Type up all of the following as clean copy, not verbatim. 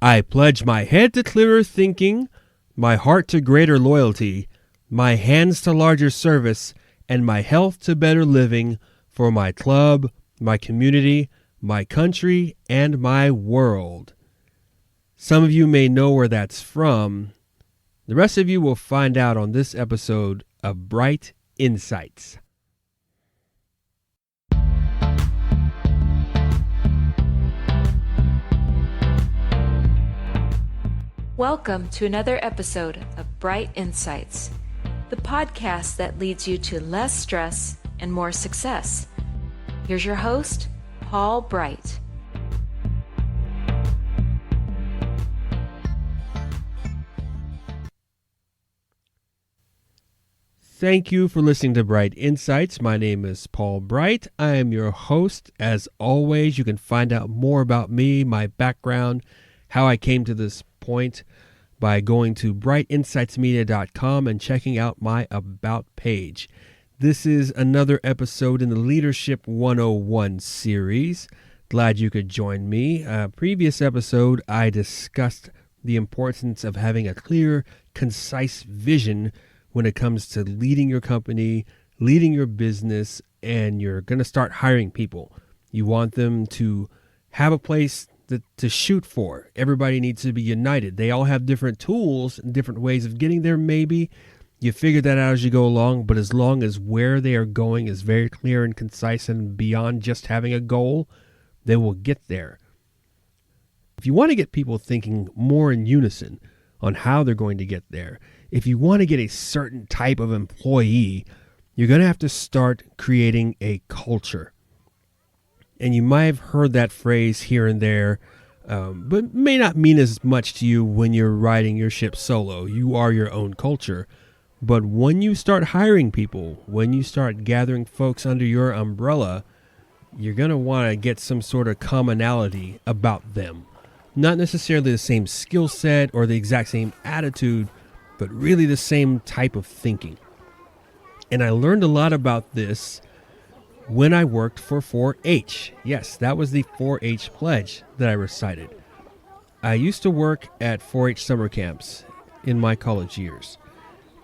I pledge my head to clearer thinking, my heart to greater loyalty, my hands to larger service, and my health to better living for my club, my community, my country, and my world. Some of you may know where that's from. The rest of you will find out on this episode of Bright Insights. Welcome to another episode of Bright Insights, the podcast that leads you to less stress and more success. Here's your host, Paul Bright. Thank you for listening to Bright Insights. My name is Paul Bright. I am your host. As always, you can find out more about me, my background, how I came to this point by going to brightinsightsmedia.com and checking out my About page. This is another episode in the Leadership 101 series. Glad you could join me. Previous episode, I discussed the importance of having a clear, concise vision when it comes to leading your company, leading your business, and you're going to start hiring people. You want them to have a place to shoot for. Everybody needs to be united. They all have different tools and different ways of getting there, maybe. You figure that out as you go along, but as long as where they are going is very clear and concise and beyond just having a goal, they will get there. If you want to get people thinking more in unison on how they're going to get there, if you want to get a certain type of employee, you're going to have to start creating a culture. And you might have heard that phrase here and there, but may not mean as much to you when you're riding your ship solo. You are your own culture. But when you start hiring people, when you start gathering folks under your umbrella, you're going to want to get some sort of commonality about them. Not necessarily the same skill set or the exact same attitude, but really the same type of thinking. And I learned a lot about this when I worked for 4-H. Yes, that was the 4-H pledge that I recited. I used to work at 4-H summer camps in my college years.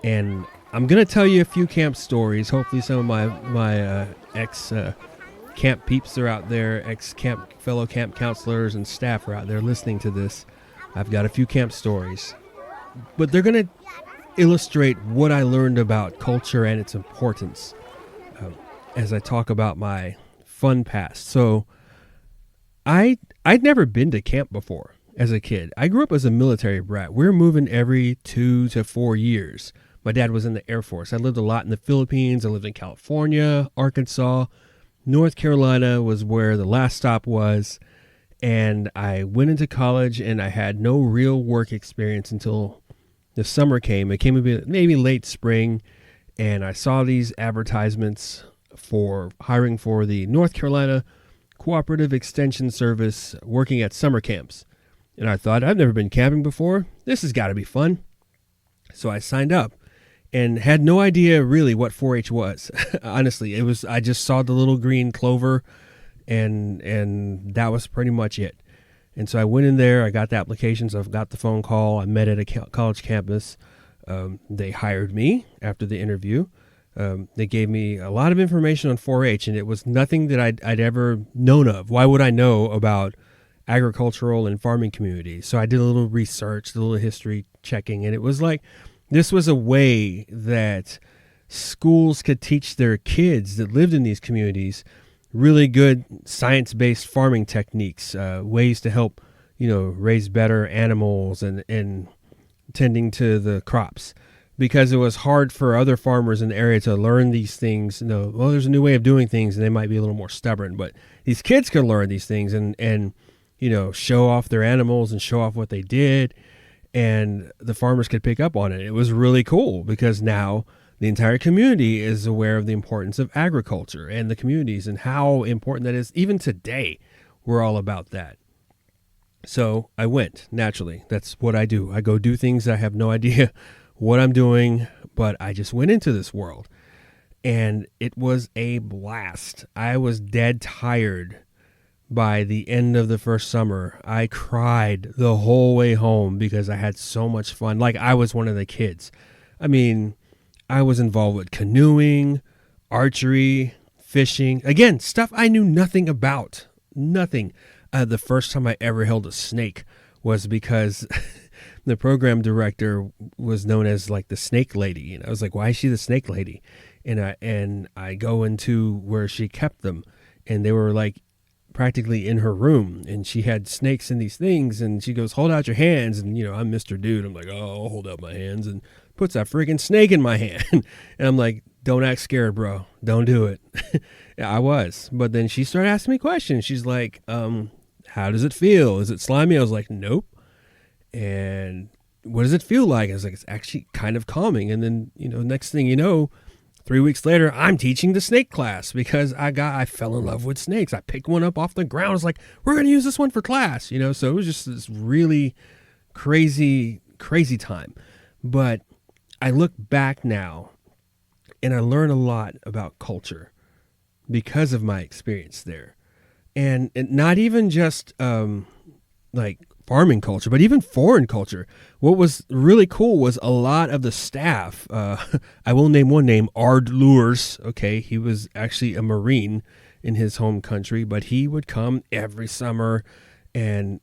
And I'm going to tell you a few camp stories. Hopefully some of my ex-camp peeps are out there, fellow camp counselors and staff are out there listening to this. I've got a few camp stories. But they're going to illustrate what I learned about culture and its importance as I talk about my fun past. So I'd never been to camp before as a kid. I grew up as a military brat. We were moving every 2 to 4 years. My dad was in the Air Force. I lived a lot in the Philippines. I lived in California, Arkansas. North Carolina was where the last stop was. And I went into college and I had no real work experience until the summer came. It came a bit, maybe late spring. And I saw these advertisements for hiring for the North Carolina Cooperative Extension Service working at summer camps. And I thought, I've never been camping before. This has got to be fun. So I signed up and had no idea really what 4-H was. Honestly, I just saw the little green clover and that was pretty much it. And so I went in there, I got the applications, I got the phone call, I met at a college campus. They hired me after the interview. They gave me a lot of information on 4-H, and it was nothing that I'd ever known of. Why would I know about agricultural and farming communities? So I did a little research, a little history checking, and it was like this was a way that schools could teach their kids that lived in these communities really good science-based farming techniques, ways to help, raise better animals and tending to the crops. Because it was hard for other farmers in the area to learn these things. There's a new way of doing things, and they might be a little more stubborn. But these kids could learn these things and show off their animals and show off what they did, and the farmers could pick up on it. It was really cool because now the entire community is aware of the importance of agriculture and the communities and how important that is. Even today, we're all about that. So I went, naturally. That's what I do. I go do things I have no idea what I'm doing, but I just went into this world. And it was a blast. I was dead tired by the end of the first summer, I cried the whole way home because I had so much fun. Like I was one of the kids. I mean, I was involved with canoeing, archery, fishing. Again, stuff I knew nothing about. Nothing. The first time I ever held a snake was because the program director was known as like the snake lady. And I was like, why is she the snake lady? And I go into where she kept them, and they were like practically in her room, and she had snakes in these things, and she goes, hold out your hands. And I'm Mr. Dude. I'm like, oh, I'll hold out my hands, and puts that freaking snake in my hand. And I'm like, don't act scared, bro. Don't do it. I was. But then she started asking me questions. She's like, how does it feel? Is it slimy? I was like, nope. And what does it feel like? I was like, it's actually kind of calming. And then, next thing you know, 3 weeks later, I'm teaching the snake class because I fell in love with snakes. I picked one up off the ground. I was like, we're going to use this one for class, so it was just this really crazy, crazy time. But I look back now and I learn a lot about culture because of my experience there. And not even just like farming culture, but even foreign culture. What was really cool was a lot of the staff. I will name one name, Ard Lures. Okay, he was actually a Marine in his home country, but he would come every summer and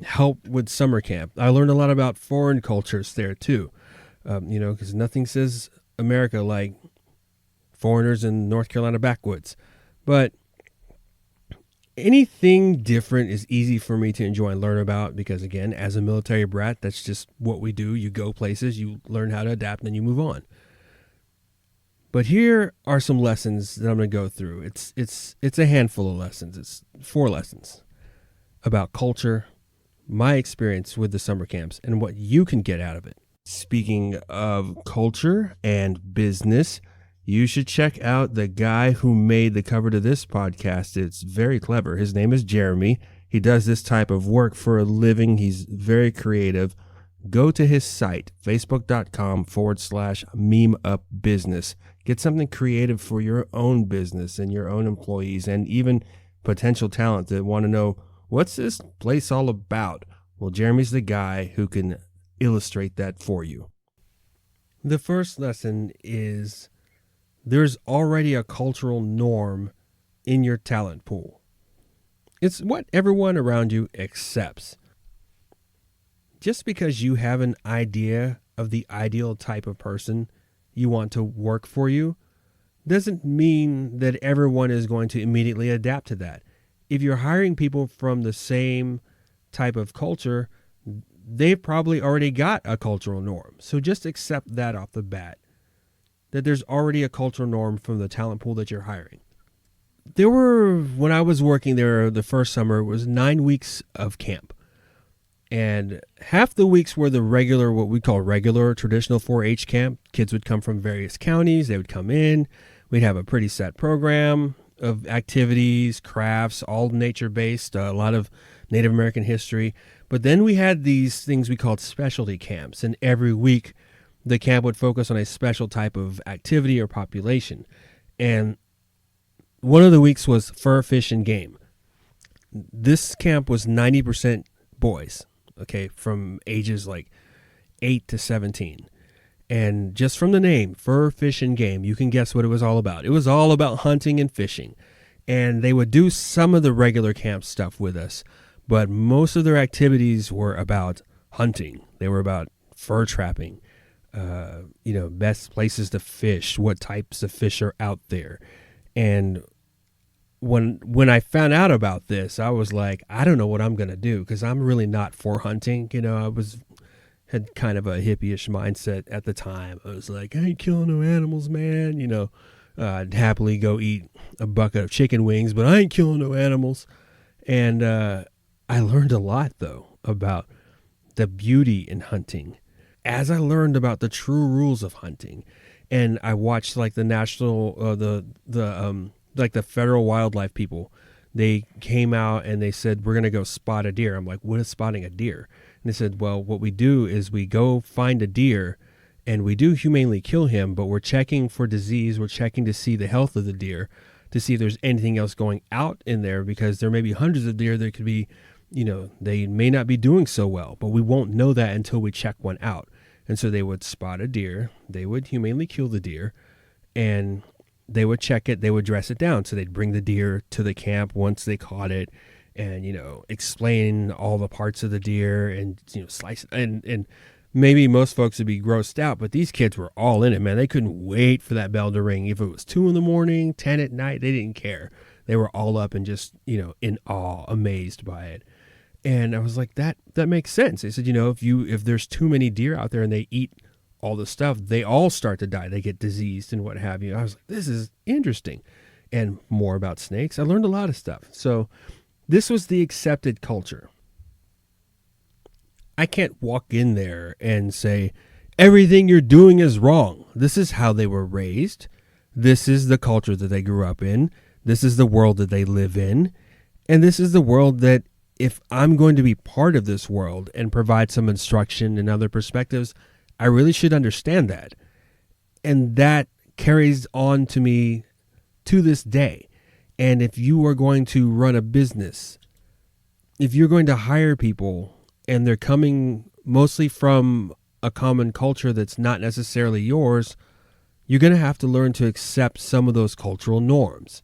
help with summer camp. I learned a lot about foreign cultures there too. Because nothing says America like foreigners in North Carolina backwoods. But anything different is easy for me to enjoy and learn about because, again, as a military brat, that's just what we do. You go places, you learn how to adapt, and then you move on. But here are some lessons that I'm going to go through. It's a handful of lessons. It's 4 lessons about culture, my experience with the summer camps, and what you can get out of it. Speaking of culture and business, you should check out the guy who made the cover to this podcast. It's very clever. His name is Jeremy. He does this type of work for a living. He's very creative. Go to his site, facebook.com/memeupbusiness. Get something creative for your own business and your own employees and even potential talent that want to know, what's this place all about? Well, Jeremy's the guy who can illustrate that for you. The first lesson is there's already a cultural norm in your talent pool. It's what everyone around you accepts. Just because you have an idea of the ideal type of person you want to work for you doesn't mean that everyone is going to immediately adapt to that. If you're hiring people from the same type of culture, they've probably already got a cultural norm. So just accept that off the bat, that there's already a cultural norm from the talent pool that you're hiring. When I was working there the first summer, it was 9 weeks of camp. And half the weeks were the regular, what we call regular traditional 4-H camp. Kids would come from various counties. They would come in. We'd have a pretty set program of activities, crafts, all nature-based, a lot of Native American history. But then we had these things we called specialty camps. And every week, the camp would focus on a special type of activity or population. And one of the weeks was fur, fish, and game. This camp was 90% boys, okay, from ages like 8 to 17. And just from the name, fur, fish, and game, you can guess what it was all about. It was all about hunting and fishing. And they would do some of the regular camp stuff with us, but most of their activities were about hunting. They were about fur trapping. Best places to fish, what types of fish are out there. And when I found out about this, I was like, I don't know what I'm going to do because I'm really not for hunting. I had kind of a hippie-ish mindset at the time. I was like, I ain't killing no animals, man. I'd happily go eat a bucket of chicken wings, but I ain't killing no animals. And I learned a lot, though, about the beauty in hunting. As I learned about the true rules of hunting, and I watched like the national, like the federal wildlife people, they came out and they said, we're going to go spot a deer. I'm like, what is spotting a deer? And they said, well, what we do is we go find a deer and we do humanely kill him, but we're checking for disease. We're checking to see the health of the deer to see if there's anything else going out in there, because there may be hundreds of deer that could be, they may not be doing so well, but we won't know that until we check one out. And so they would spot a deer, they would humanely kill the deer, and they would check it, they would dress it down. So they'd bring the deer to the camp once they caught it and, explain all the parts of the deer and, slice it. And maybe most folks would be grossed out, but these kids were all in it, man. They couldn't wait for that bell to ring. If it was 2 a.m, 10 at night, they didn't care. They were all up and just, in awe, amazed by it. And I was like, that makes sense. They said, if there's too many deer out there and they eat all the stuff, they all start to die. They get diseased and what have you. I was like, this is interesting. And more about snakes. I learned a lot of stuff. So this was the accepted culture. I can't walk in there and say, everything you're doing is wrong. This is how they were raised. This is the culture that they grew up in. This is the world that they live in. And this is the world that, if I'm going to be part of this world and provide some instruction and other perspectives, I really should understand that. And that carries on to me to this day. And if you are going to run a business, if you're going to hire people and they're coming mostly from a common culture that's not necessarily yours, you're going to have to learn to accept some of those cultural norms.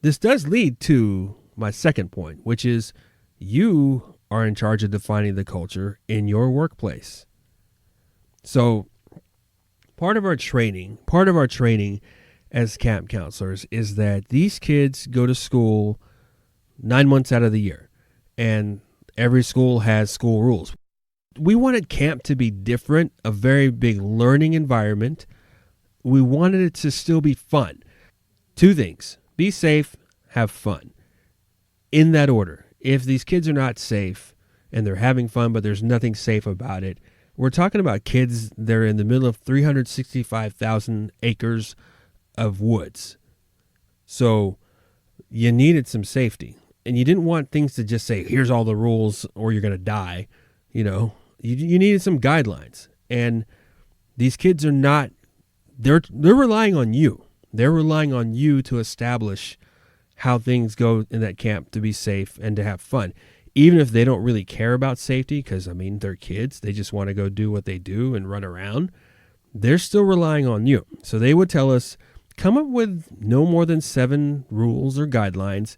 This does lead to my second point, which is you are in charge of defining the culture in your workplace. So part of our training as camp counselors is that these kids go to school 9 months out of the year, and every school has school rules. We wanted camp to be different, a very big learning environment. We wanted it to still be fun. 2 things: be safe, have fun. In that order. If these kids are not safe and they're having fun, but there's nothing safe about it, we're talking about kids that are in the middle of 365,000 acres of woods. So you needed some safety, and you didn't want things to just say, here's all the rules or you're going to die. You needed some guidelines, and these kids are not, they're relying on you. They're relying on you to establish how things go in that camp to be safe and to have fun. Even if they don't really care about safety, because, they're kids. They just want to go do what they do and run around. They're still relying on you. So they would tell us, come up with no more than 7 rules or guidelines,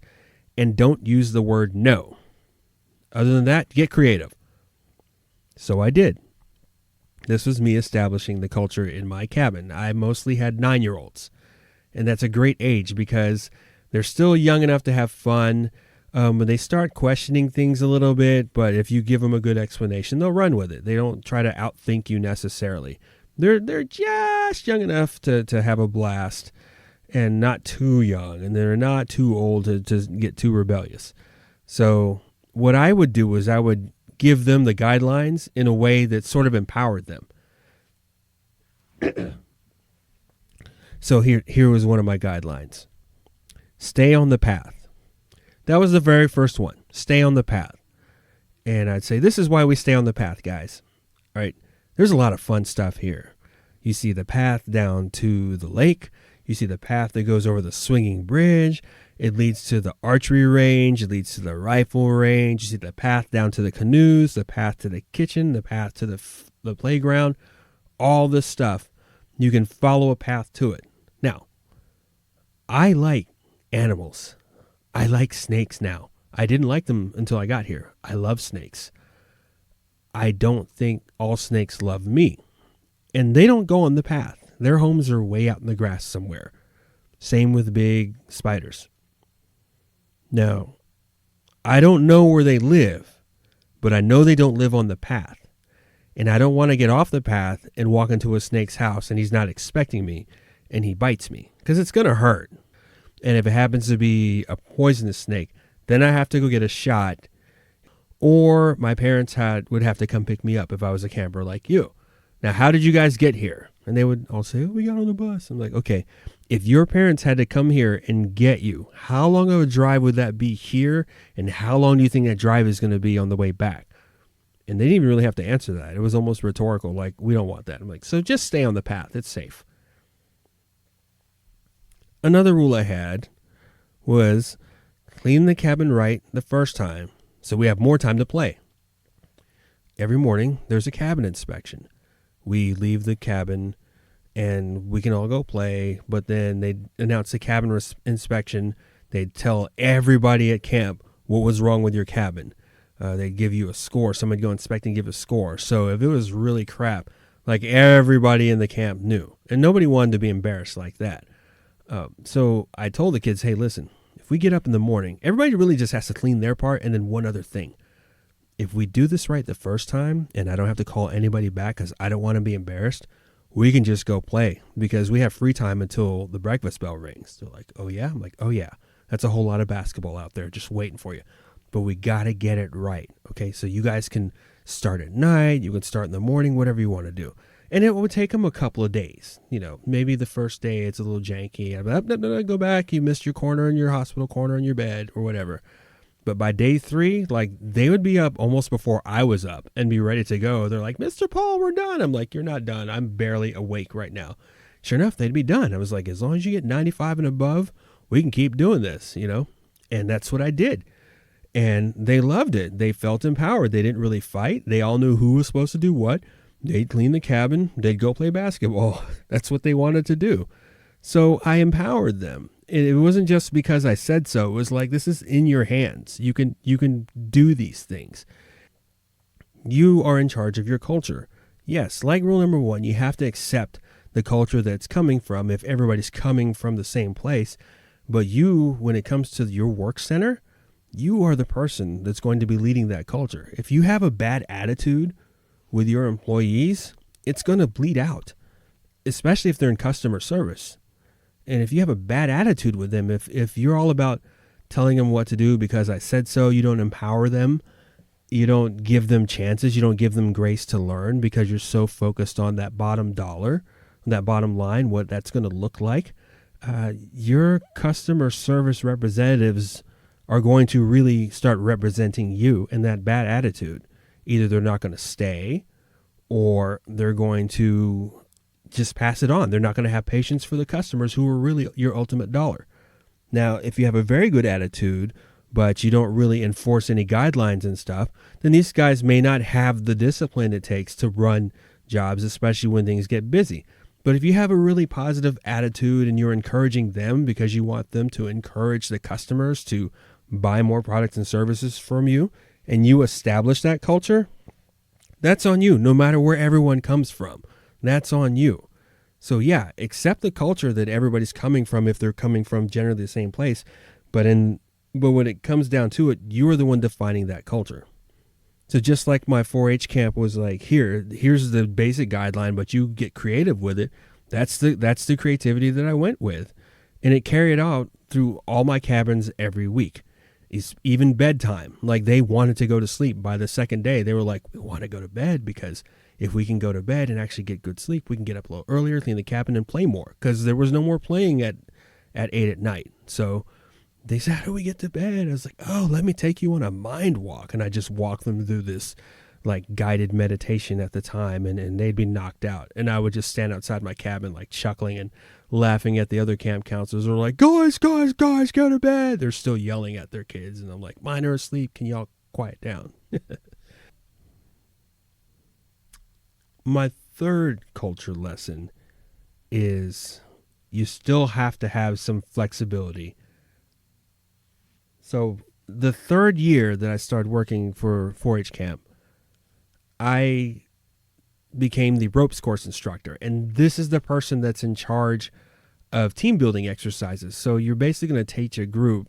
and don't use the word no. Other than that, get creative. So I did. This was me establishing the culture in my cabin. I mostly had 9-year-olds. And that's a great age because they're still young enough to have fun. When they start questioning things a little bit, but if you give them a good explanation, they'll run with it. They don't try to outthink you necessarily. They're just young enough to have a blast, and not too young, and they're not too old to get too rebellious. So what I would do was I would give them the guidelines in a way that sort of empowered them. So here was one of my guidelines. Stay on the path. That was the very first one. Stay on the path. And I'd say, this is why we stay on the path, guys. All right. There's a lot of fun stuff here. You see the path down to the lake. You see the path that goes over the swinging bridge. It leads to the archery range. It leads to the rifle range. You see the path down to the canoes, the path to the kitchen, the path to the playground. All this stuff. You can follow a path to it. Now, I like animals. I like snakes now. I didn't like them until I got here. I love snakes. I don't think all snakes love me. And they don't go on the path. Their homes are way out in the grass somewhere. Same with big spiders. Now, I don't know where they live, but I know they don't live on the path. And I don't want to get off the path and walk into a snake's house and he's not expecting me and he bites me, because it's going to hurt. And if it happens to be a poisonous snake, then I have to go get a shot, or my parents would have to come pick me up if I was a camper like you. Now, how did you guys get here? And they would all say, oh, we got on the bus. I'm like, okay, if your parents had to come here and get you, how long of a drive would that be here? And how long do you think that drive is going to be on the way back? And they didn't even really have to answer that. It was almost rhetorical, like, we don't want that. I'm like, so just stay on the path. It's safe. Another rule I had was clean the cabin right the first time so we have more time to play. Every morning, there's a cabin inspection. We leave the cabin and we can all go play, but then they announce the cabin inspection. They'd tell everybody at camp what was wrong with your cabin. They'd give you a score. Somebody'd go inspect and give a score. So if it was really crap, like everybody in the camp knew. And nobody wanted to be embarrassed like that. So I told the kids, hey, listen, if we get up in the morning, everybody really just has to clean their part. And then one other thing. If we do this right the first time, and I don't have to call anybody back because I don't want to be embarrassed, we can just go play because we have free time until the breakfast bell rings. They're like, oh, yeah? I'm like, oh, yeah. That's a whole lot of basketball out there just waiting for you. But we got to get it right, okay? So you guys can start at night. You can start in the morning, whatever you want to do. And it would take them a couple of days. You know, maybe the first day it's a little janky. I'm like, no, go back. You missed your corner in your hospital corner in your bed or whatever. But by day 3, like they would be up almost before I was up and be ready to go. They're like, Mr. Paul, we're done. I'm like, you're not done. I'm barely awake right now. Sure enough, they'd be done. I was like, as long as you get 95 and above, we can keep doing this, you know? And that's what I did. And they loved it. They felt empowered. They didn't really fight. They all knew who was supposed to do what. They'd clean the cabin. They'd go play basketball. That's what they wanted to do. So I empowered them. It wasn't just because I said so. It was like, this is in your hands. You can do these things. You are in charge of your culture. Yes, like rule number 1, you have to accept the culture that's coming from if everybody's coming from the same place. But you, when it comes to your work center, you are the person that's going to be leading that culture. If you have a bad attitude with your employees, it's going to bleed out, especially if they're in customer service. And if you have a bad attitude with them, if you're all about telling them what to do because I said so, you don't empower them, you don't give them chances, you don't give them grace to learn because you're so focused on that bottom dollar, that bottom line, what that's going to look like, your customer service representatives are going to really start representing you in that bad attitude. Either they're not going to stay or they're going to just pass it on. They're not going to have patience for the customers who are really your ultimate dollar. Now, if you have a very good attitude, but you don't really enforce any guidelines and stuff, then these guys may not have the discipline it takes to run jobs, especially when things get busy. But if you have a really positive attitude and you're encouraging them because you want them to encourage the customers to buy more products and services from you, and you establish that culture, that's on you, no matter where everyone comes from. That's on you. So yeah, accept the culture that everybody's coming from if they're coming from generally the same place. But when it comes down to it, you are the one defining that culture. So just like my 4-H camp was like, here's the basic guideline, but you get creative with it. That's the creativity that I went with. And it carried out through all my cabins every week. Even bedtime. Like they wanted to go to sleep by the second day. They were like, we want to go to bed because if we can go to bed and actually get good sleep, we can get up a little earlier, clean the cabin, and play more. Because there was no more playing at 8 at night. So they said, how do we get to bed? I was like, oh, let me take you on a mind walk. And I just walked them through this like guided meditation at the time, and they'd be knocked out. And I would just stand outside my cabin like chuckling and laughing at the other camp counselors who are like, guys, go to bed. They're still yelling at their kids. And I'm like, mine are asleep. Can y'all quiet down? My third culture lesson is you still have to have some flexibility. So the third year that I started working for 4-H camp, I became the ropes course instructor. And this is the person that's in charge of team building exercises. So you're basically going to teach a group,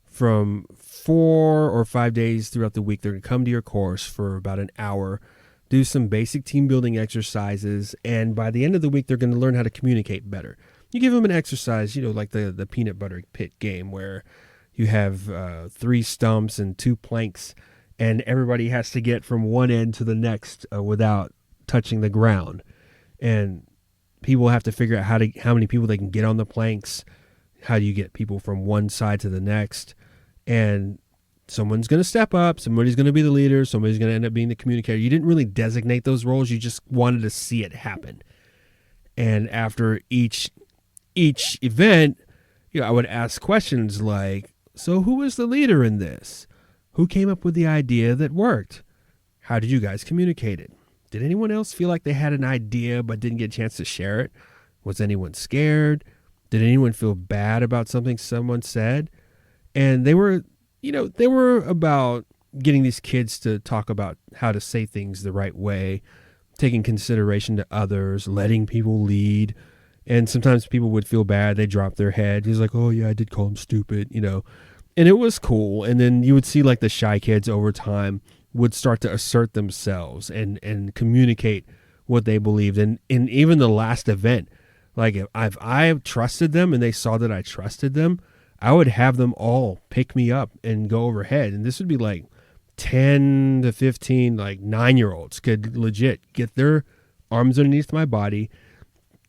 from 4 or 5 days throughout the week. They're going to come to your course for about an hour, do some basic team building exercises. And by the end of the week, they're going to learn how to communicate better. You give them an exercise, like the peanut butter pit game where you have 3 stumps and 2 planks, and everybody has to get from one end to the next without touching the ground. And people have to figure out how many people they can get on the planks. How do you get people from one side to the next? And someone's going to step up. Somebody's going to be the leader. Somebody's going to end up being the communicator. You didn't really designate those roles. You just wanted to see it happen. And after each each event, I would ask questions like, so who was the leader in this? Who came up with the idea that worked? How did you guys communicate it? Did anyone else feel like they had an idea but didn't get a chance to share it? Was anyone scared? Did anyone feel bad about something someone said? And they were about getting these kids to talk about how to say things the right way, taking consideration to others, letting people lead. And sometimes people would feel bad. They drop their head. He's like, oh, yeah, I did call him stupid, And it was cool. And then you would see like the shy kids over time would start to assert themselves and communicate what they believed. And in even the last event, like if I trusted them and they saw that I trusted them, I would have them all pick me up and go overhead. And this would be like 10 to 15, like 9-year-olds could legit get their arms underneath my body,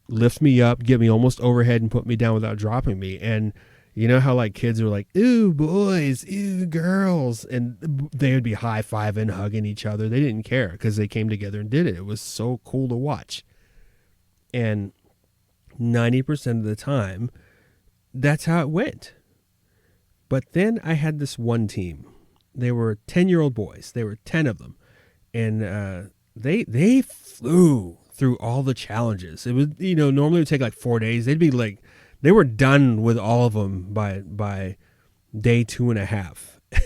lift me up, get me almost overhead and put me down without dropping me. And you know how like kids are like, ooh, boys, ooh, girls. And they would be high-fiving, hugging each other. They didn't care because they came together and did it. It was so cool to watch. And 90% of the time, that's how it went. But then I had this one team. They were 10-year-old boys. There were 10 of them. And they flew through all the challenges. It was, normally it would take like 4 days. They'd be like, they were done with all of them by day 2.5.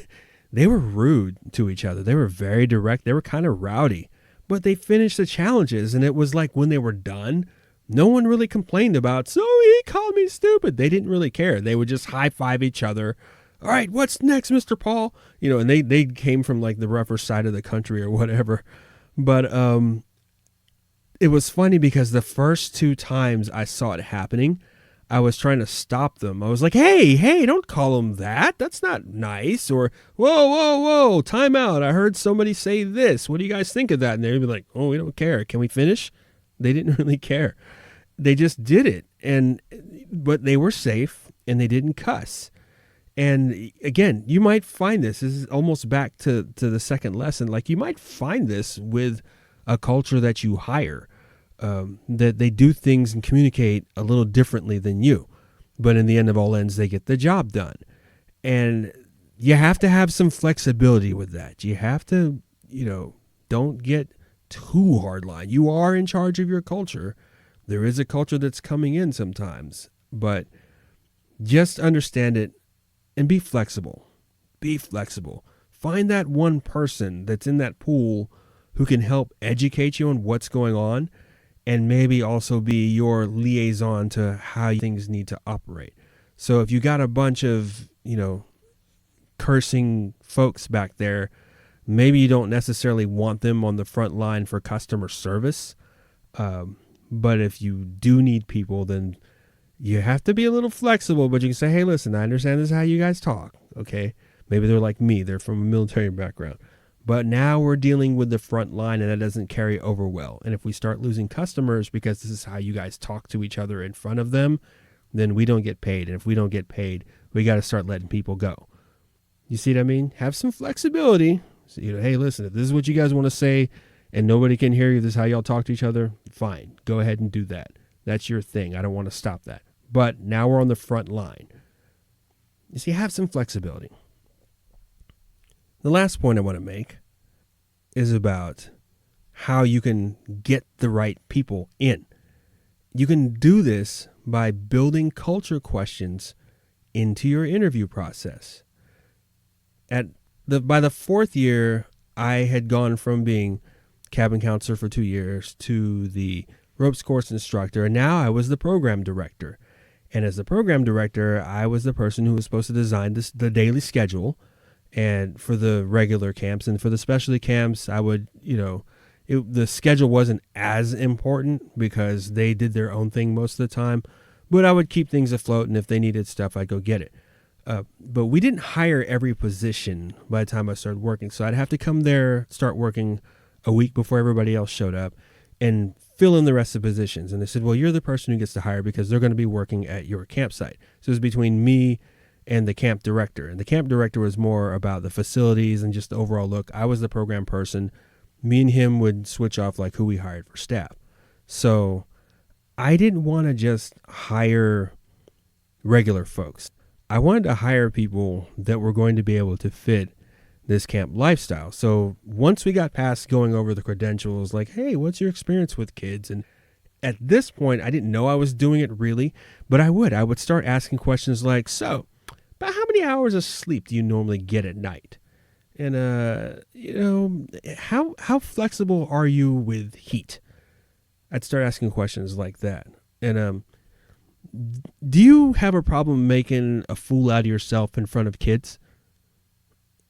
They were rude to each other. They were very direct. They were kind of rowdy, but they finished the challenges. And it was like when they were done, no one really complained about, so he called me stupid. They didn't really care. They would just high five each other. All right, what's next, Mr. Paul? And they came from like the rougher side of the country or whatever. But it was funny because the first 2 times I saw it happening, I was trying to stop them. I was like, hey, don't call him that. That's not nice. Or, whoa, time out. I heard somebody say this. What do you guys think of that? And they'd be like, oh, we don't care. Can we finish? They didn't really care. They just did it. But they were safe and they didn't cuss. And again, you might find this is almost back to the second lesson. Like you might find this with a culture that you hire, that they do things and communicate a little differently than you. But in the end of all ends, they get the job done. And you have to have some flexibility with that. You have to, don't get too hardline. You are in charge of your culture. There is a culture that's coming in sometimes, but just understand it and be flexible. Be flexible. Find that one person that's in that pool who can help educate you on what's going on and maybe also be your liaison to how things need to operate. So if you got a bunch of, cursing folks back there, maybe you don't necessarily want them on the front line for customer service. But if you do need people, then you have to be a little flexible, but you can say, hey, listen, I understand this is how you guys talk. Okay. Maybe they're like me. They're from a military background, but now we're dealing with the front line and that doesn't carry over well. And if we start losing customers because this is how you guys talk to each other in front of them, then we don't get paid. And if we don't get paid, we got to start letting people go. You see what I mean? Have some flexibility. So, hey, listen, if this is what you guys want to say and nobody can hear you, this is how y'all talk to each other, fine. Go ahead and do that. That's your thing. I don't want to stop that. But now we're on the front line. You see, have some flexibility. The last point I want to make is about how you can get the right people in. You can do this by building culture questions into your interview process. By the 4th year, I had gone from being cabin counselor for 2 years to the ropes course instructor, and now I was the program director. And as the program director, I was the person who was supposed to design the daily schedule, and for the regular camps and for the specialty camps, I would, the schedule wasn't as important because they did their own thing most of the time, but I would keep things afloat, and if they needed stuff, I'd go get it. But we didn't hire every position by the time I started working. So I'd have to come there, start working a week before everybody else showed up and fill in the rest of the positions. And they said, well, you're the person who gets to hire because they're going to be working at your campsite. So it was between me and the camp director. And the camp director was more about the facilities and just the overall look. I was the program person. Me and him would switch off like who we hired for staff. So I didn't want to just hire regular folks. I wanted to hire people that were going to be able to fit this camp lifestyle. So once we got past going over the credentials, like, hey, what's your experience with kids? And at this point, I didn't know I was doing it really, but I would start asking questions like, so about how many hours of sleep do you normally get at night? And, how flexible are you with heat? I'd start asking questions like that. And, do you have a problem making a fool out of yourself in front of kids?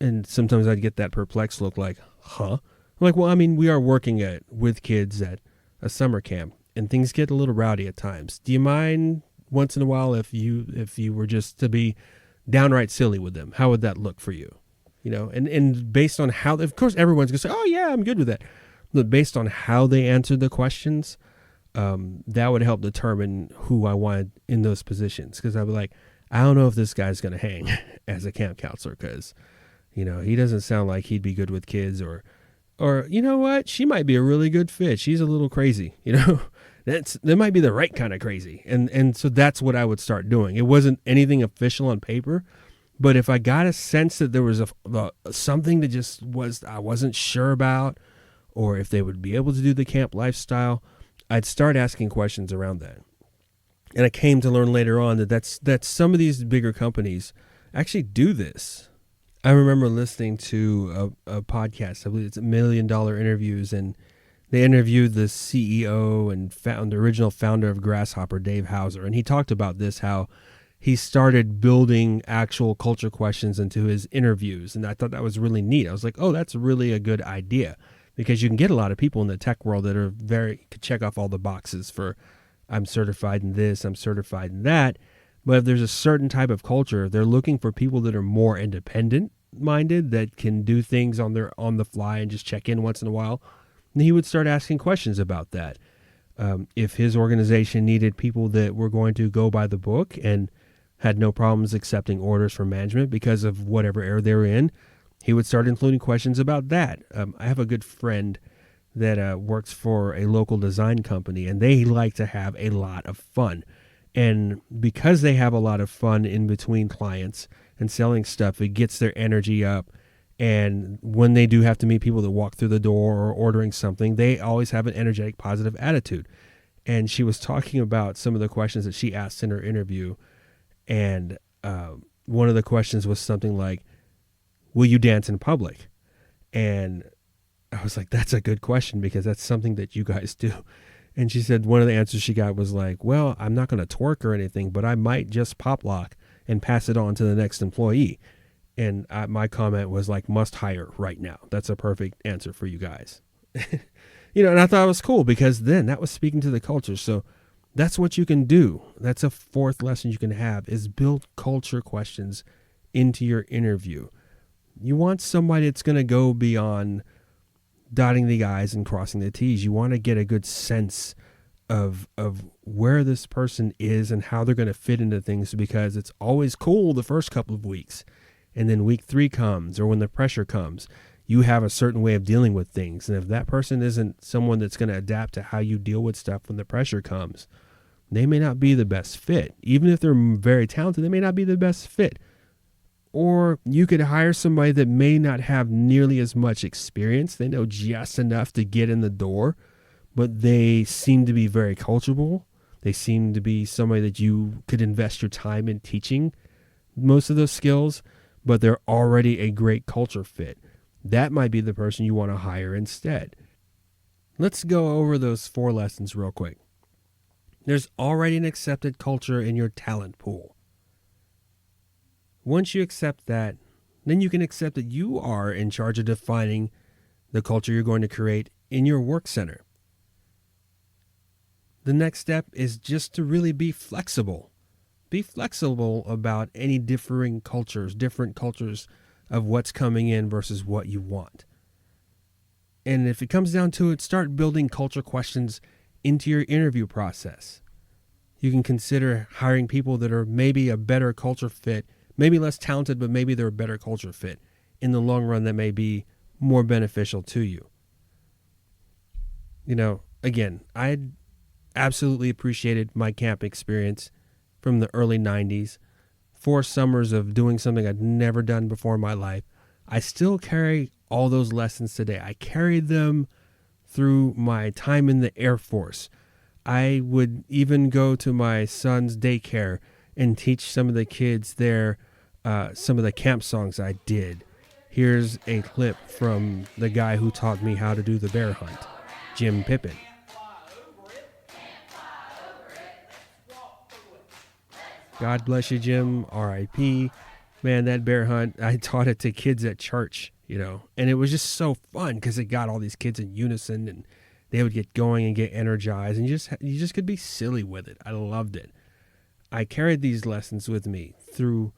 And sometimes I'd get that perplexed look like, huh? I'm like, well, I mean, we are working with kids at a summer camp and things get a little rowdy at times. Do you mind once in a while if you were just to be downright silly with them? How would that look for you? And based on how, of course, everyone's going to say, oh, yeah, I'm good with that. But based on how they answered the questions, that would help determine who I wanted in those positions. Because I'd be like, I don't know if this guy's going to hang as a camp counselor because, he doesn't sound like he'd be good with kids or you know what? She might be a really good fit. She's a little crazy, that might be the right kind of crazy. And so that's what I would start doing. It wasn't anything official on paper, but if I got a sense that there was something that just I wasn't sure about, or if they would be able to do the camp lifestyle, I'd start asking questions around that. And I came to learn later on that some of these bigger companies actually do this. I remember listening to a podcast, I believe it's $1 Million Interviews, and they interviewed the CEO and the original founder of Grasshopper, Dave Hauser, and he talked about this, how he started building actual culture questions into his interviews, and I thought that was really neat. I was like, oh, that's really a good idea, because you can get a lot of people in the tech world that are could check off all the boxes for, I'm certified in this, I'm certified in that. But if there's a certain type of culture, they're looking for people that are more independent minded, that can do things on the fly and just check in once in a while. And he would start asking questions about that. If his organization needed people that were going to go by the book and had no problems accepting orders from management because of whatever area they're in, he would start including questions about that. I have a good friend that works for a local design company, and they like to have a lot of fun. And because they have a lot of fun in between clients and selling stuff, it gets their energy up. And when they do have to meet people that walk through the door or ordering something, they always have an energetic, positive attitude. And she was talking about some of the questions that she asked in her interview. And one of the questions was something like, will you dance in public? And I was like, that's a good question, because that's something that you guys do. And she said one of the answers she got was like, well, I'm not going to twerk or anything, but I might just pop lock and pass it on to the next employee. And my comment was like, must hire right now. That's a perfect answer for you guys. And I thought it was cool, because then that was speaking to the culture. So that's what you can do. That's a fourth lesson you can have, is build culture questions into your interview. You want somebody that's going to go beyond dotting the I's and crossing the T's. You want to get a good sense of where this person is and how they're going to fit into things, because it's always cool the first couple of weeks. And then week 3 comes, or when the pressure comes, you have a certain way of dealing with things. And if that person isn't someone that's going to adapt to how you deal with stuff when the pressure comes, they may not be the best fit. Even if they're very talented, they may not be the best fit. Or you could hire somebody that may not have nearly as much experience. They know just enough to get in the door, but they seem to be very coachable. They seem to be somebody that you could invest your time in teaching most of those skills, but they're already a great culture fit. That might be the person you want to hire instead. Let's go over those 4 lessons real quick. There's already an accepted culture in your talent pool. Once you accept that, then you can accept that you are in charge of defining the culture you're going to create in your work center. The next step is just to really be flexible. Be flexible about any different cultures of what's coming in versus what you want. And if it comes down to it, start building culture questions into your interview process. You can consider hiring people that are maybe a better culture fit, maybe less talented, but maybe they're a better culture fit. In the long run, that may be more beneficial to you. Again, absolutely appreciated my camp experience from the early 90s. 4 summers of doing something I'd never done before in my life. I still carry all those lessons today. I carried them through my time in the Air Force. I would even go to my son's daycare and teach some of the kids there some of the camp songs I did. Here's a clip from the guy who taught me how to do the bear hunt, Jim Pippin. God bless you, Jim. R.I.P. Man, that bear hunt, I taught it to kids at church, and it was just so fun because it got all these kids in unison and they would get going and get energized, and you just could be silly with it. I loved it. I carried these lessons with me through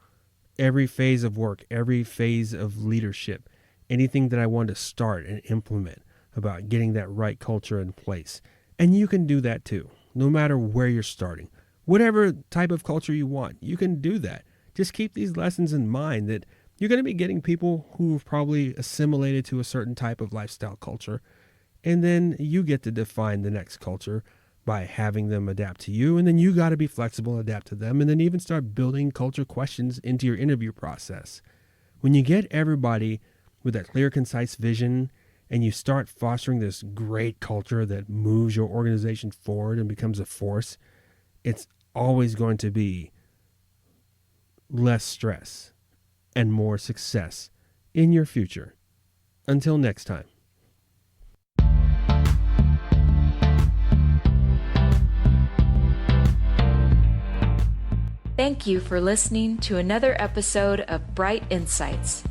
every phase of work, every phase of leadership, anything that I wanted to start and implement about getting that right culture in place. And you can do that too, no matter where you're starting. Whatever type of culture you want, you can do that. Just keep these lessons in mind that you're going to be getting people who've probably assimilated to a certain type of lifestyle culture, and then you get to define the next culture by having them adapt to you, and then you got to be flexible and adapt to them, and then even start building culture questions into your interview process. When you get everybody with that clear, concise vision, and you start fostering this great culture that moves your organization forward and becomes a force, it's always going to be less stress and more success in your future. Until next time. Thank you for listening to another episode of Bright Insights.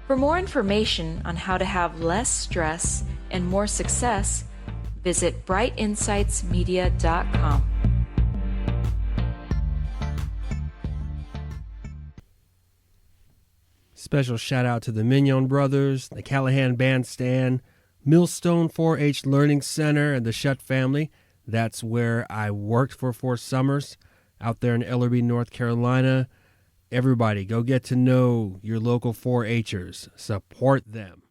For more information on how to have less stress and more success, visit brightinsightsmedia.com. Special shout out to the Mignon Brothers, the Callahan Bandstand, Millstone 4-H Learning Center, and the Shutt family. That's where I worked for 4 summers out there in Ellerbe, North Carolina. Everybody, go get to know your local 4-Hers. Support them.